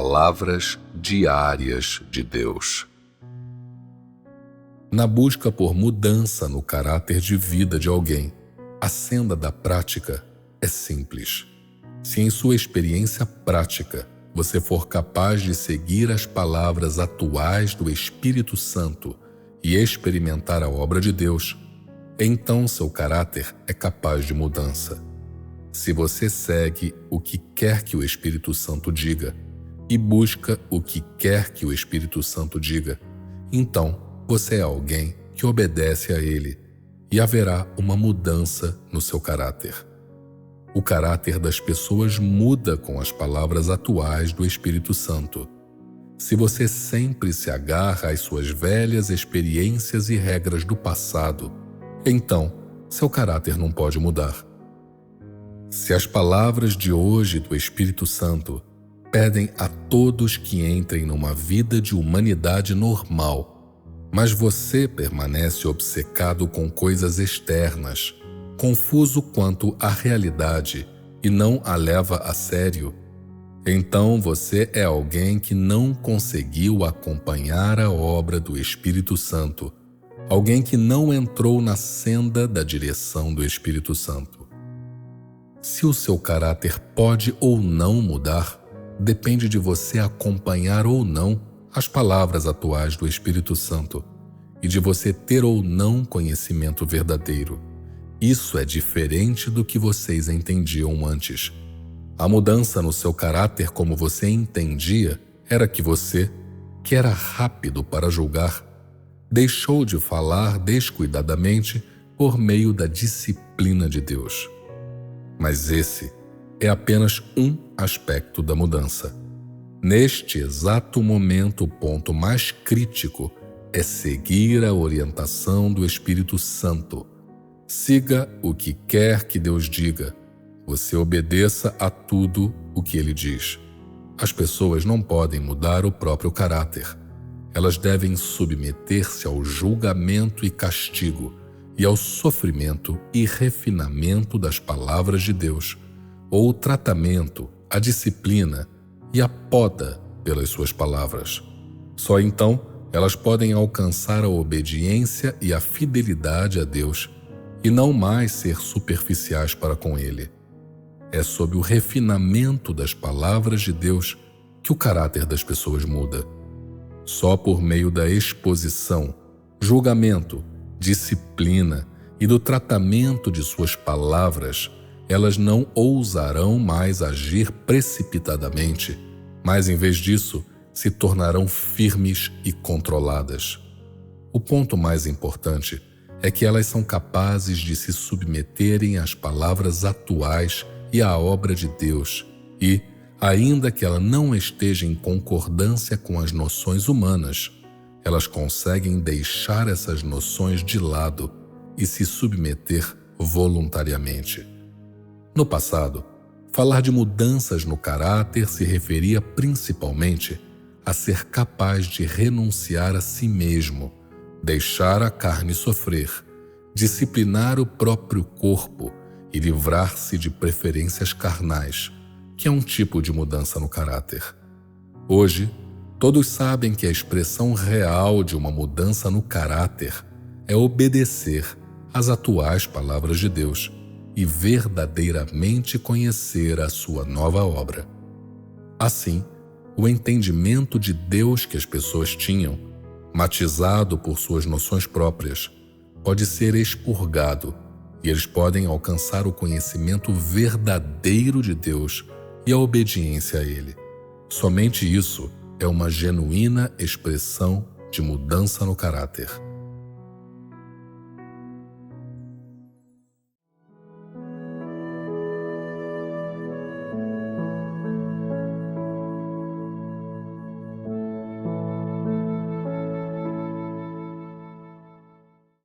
Palavras diárias de Deus. Na busca por mudança no caráter de vida de alguém, a senda da prática é simples. Se em sua experiência prática você for capaz de seguir as palavras atuais do Espírito Santo e experimentar a obra de Deus, então seu caráter é capaz de mudança. Se você segue o que quer que o Espírito Santo diga e busca o que quer que o Espírito Santo diga, então você é alguém que obedece a ele e haverá uma mudança no seu caráter. O caráter das pessoas muda com as palavras atuais do Espírito Santo. Se você sempre se agarra às suas velhas experiências e regras do passado, então seu caráter não pode mudar. Se as palavras de hoje do Espírito Santo pedem a todos que entrem numa vida de humanidade normal, mas você permanece obcecado com coisas externas, confuso quanto à realidade e não a leva a sério, então você é alguém que não conseguiu acompanhar a obra do Espírito Santo, alguém que não entrou na senda da direção do Espírito Santo. Se o seu caráter pode ou não mudar, depende de você acompanhar ou não as palavras atuais do Espírito Santo e de você ter ou não conhecimento verdadeiro. Isso é diferente do que vocês entendiam antes. A mudança no seu caráter como você entendia era que você, que era rápido para julgar, deixou de falar descuidadamente por meio da disciplina de Deus. Mas esse é apenas um aspecto da mudança. Neste exato momento, o ponto mais crítico é seguir a orientação do Espírito Santo. Siga o que quer que Deus diga. Você obedeça a tudo o que Ele diz. As pessoas não podem mudar o próprio caráter. Elas devem submeter-se ao julgamento e castigo e ao sofrimento e refinamento das palavras de Deus, ou o tratamento, a disciplina e a poda pelas suas palavras. Só então elas podem alcançar a obediência e a fidelidade a Deus e não mais ser superficiais para com Ele. É sob o refinamento das palavras de Deus que o caráter das pessoas muda. Só por meio da exposição, julgamento, disciplina e do tratamento de suas palavras, elas não ousarão mais agir precipitadamente, mas em vez disso, se tornarão firmes e controladas. O ponto mais importante é que elas são capazes de se submeterem às palavras atuais e à obra de Deus e, ainda que ela não esteja em concordância com as noções humanas, elas conseguem deixar essas noções de lado e se submeter voluntariamente. No passado, falar de mudanças no caráter se referia principalmente a ser capaz de renunciar a si mesmo, deixar a carne sofrer, disciplinar o próprio corpo e livrar-se de preferências carnais, que é um tipo de mudança no caráter. Hoje, todos sabem que a expressão real de uma mudança no caráter é obedecer às atuais palavras de Deus e verdadeiramente conhecer a sua nova obra. Assim, o entendimento de Deus que as pessoas tinham, matizado por suas noções próprias, pode ser expurgado e eles podem alcançar o conhecimento verdadeiro de Deus e a obediência a Ele. Somente isso é uma genuína expressão de mudança no caráter.